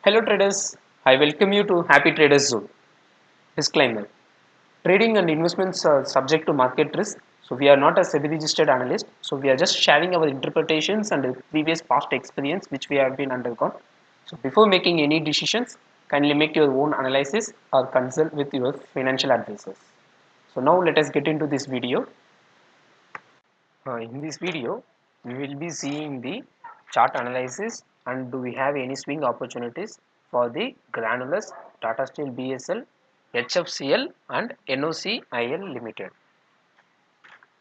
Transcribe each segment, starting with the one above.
Hello traders, I welcome you to Happy Traders Zone. Disclaimer: trading and investments are subject to market risk. So we are not a SEBI registered analyst. So we are just sharing our interpretations and previous past experience which we have been undergone. So before making any decisions, kindly make your own analysis or consult with your financial advisors. So now let us get into this video. In this video, we will be seeing the chart analysis and do we have any swing opportunities for the Granules, Tata Steel BSL, HFCL and NOCIL Limited.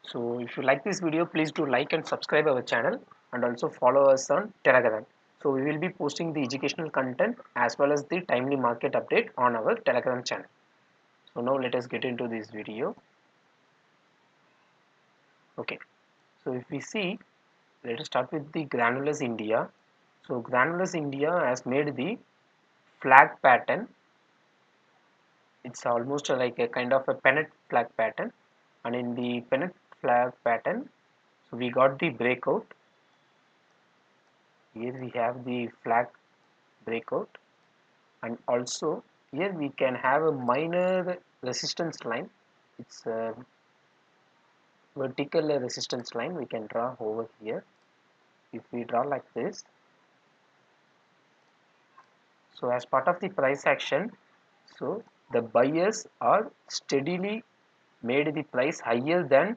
So if you like this video, please do like and subscribe our channel and also follow us on Telegram. So we will be posting the educational content as well as the timely market update on our Telegram channel. So now let us get into this video. Okay, so if we see, let us start with the Granules India. So Granules India has made the flag pattern. It's almost like a kind of a pennant flag pattern, and in the pennant flag pattern, so we got the breakout. Here we have the flag breakout, and also here we can have a minor resistance line. It's a vertical resistance line we can draw over here. If we draw like this, so as part of the price action, so the buyers are steadily made the price higher than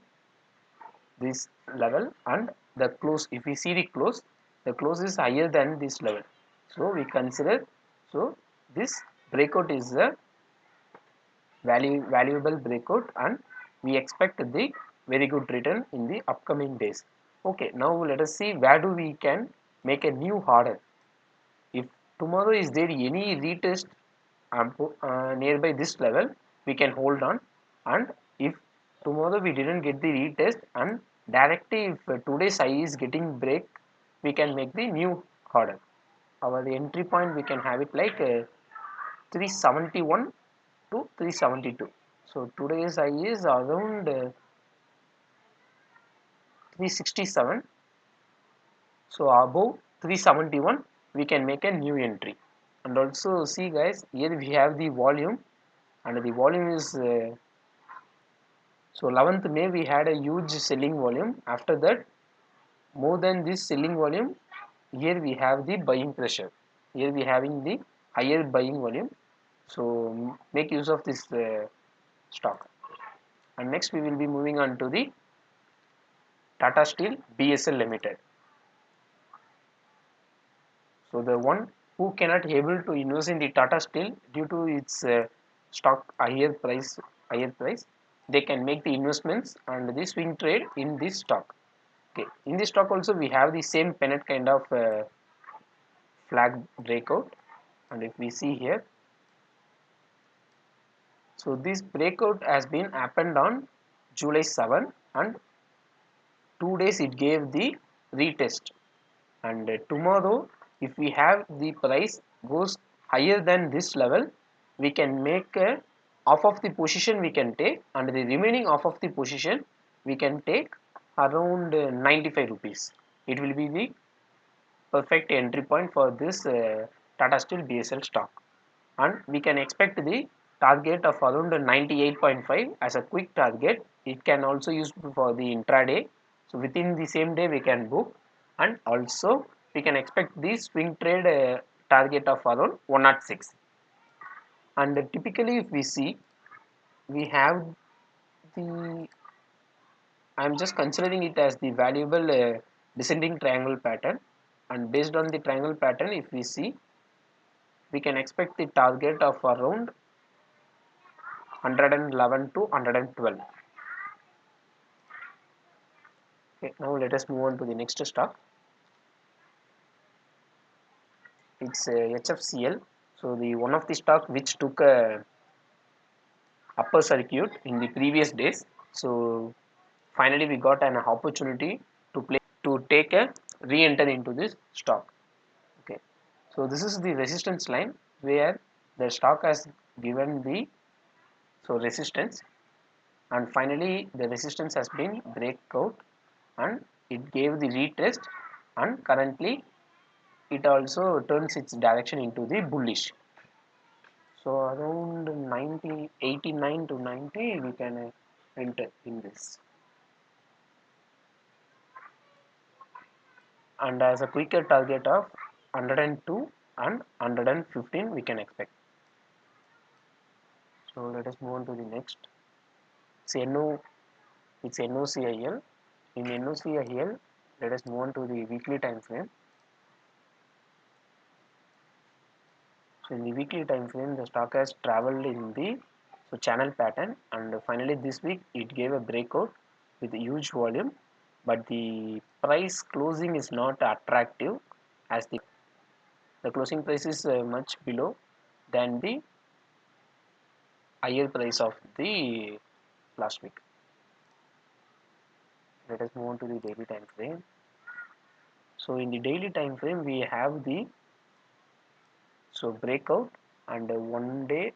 this level, and the close, if we see the close is higher than this level. So we consider, so this breakout is a valuable breakout and we expect the very good return in the upcoming days. Okay, now let us see where do we can make a new order. If tomorrow is there any retest nearby this level, we can hold on, and if tomorrow we didn't get the retest and directly if today's high is getting break, we can make the new order. Our entry point we can have it like 371 to 372. So today's high is around 367. So above 371 we can make a new entry. And also see guys, here we have the volume, and the volume is so 11th May we had a huge selling volume. After that, more than this selling volume, here we have the buying pressure. Here we having the higher buying volume. So make use of this stock. And next we will be moving on to the Tata Steel BSL Limited. So the one who cannot able to invest in the Tata Steel due to its stock higher price, they can make the investments and the swing trade in this stock. Okay, in this stock also we have the same pennant kind of flag breakout, and if we see here, so this breakout has been happened on July 7, and 2 days it gave the retest, and tomorrow if we have the price goes higher than this level, we can make half of the position we can take, and the remaining half of the position we can take around 95 rupees. It will be the perfect entry point for this Tata Steel BSL stock, and we can expect the target of around 98.5 as a quick target. It can also use for the intraday, so within the same day we can book, and also we can expect the swing trade target of around 106. And typically if we see, we have the, I am just considering it as the valuable descending triangle pattern, and based on the triangle pattern if we see, we can expect the target of around 111 to 112. Okay, now let us move on to the next stock. It's HFCL. So the one of the stock which took a upper circuit in the previous days. So finally we got an opportunity to take a re-enter into this stock. Okay, so this is the resistance line where the stock has given the resistance, and finally the resistance has been break out and it gave the retest, and currently it also turns its direction into the bullish. So around 90, 89 to 90 we can enter in this. And as a quicker target of 102 and 115 we can expect. So let us move on to the next. It's NOCIL. In NOCIL, let us move on to the weekly time frame. So in the weekly time frame, the stock has traveled in the channel pattern, and finally this week it gave a breakout with a huge volume, but the price closing is not attractive as the closing price is much below than the higher price of the last week. Let us move on to the daily time frame. So in the daily time frame, we have the breakout, and one day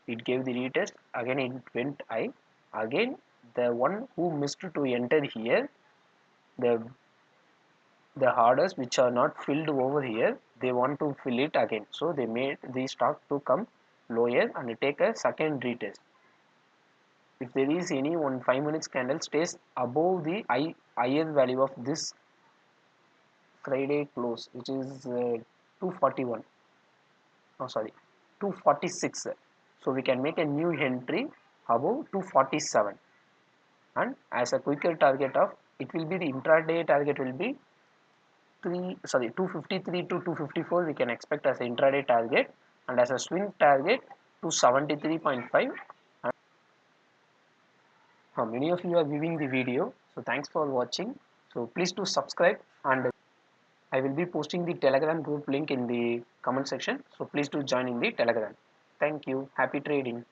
it gave the retest, again it went high, again the one who missed to enter here, the orders which are not filled over here, they want to fill it again, so they made the stock to come lower and take a second retest. If there is any one 5 minutes candle stays above the higher value of this Friday close, which is 241, oh sorry, 246, so we can make a new entry above 247, and as a quicker target of, it will be the intraday target will be 253 to 254 we can expect as an intraday target, and as a swing target 273.5. Many of you are viewing the video, so thanks for watching. So please do subscribe, and I will be posting the Telegram group link in the comment section, so please do join in the Telegram. Thank you. Happy trading.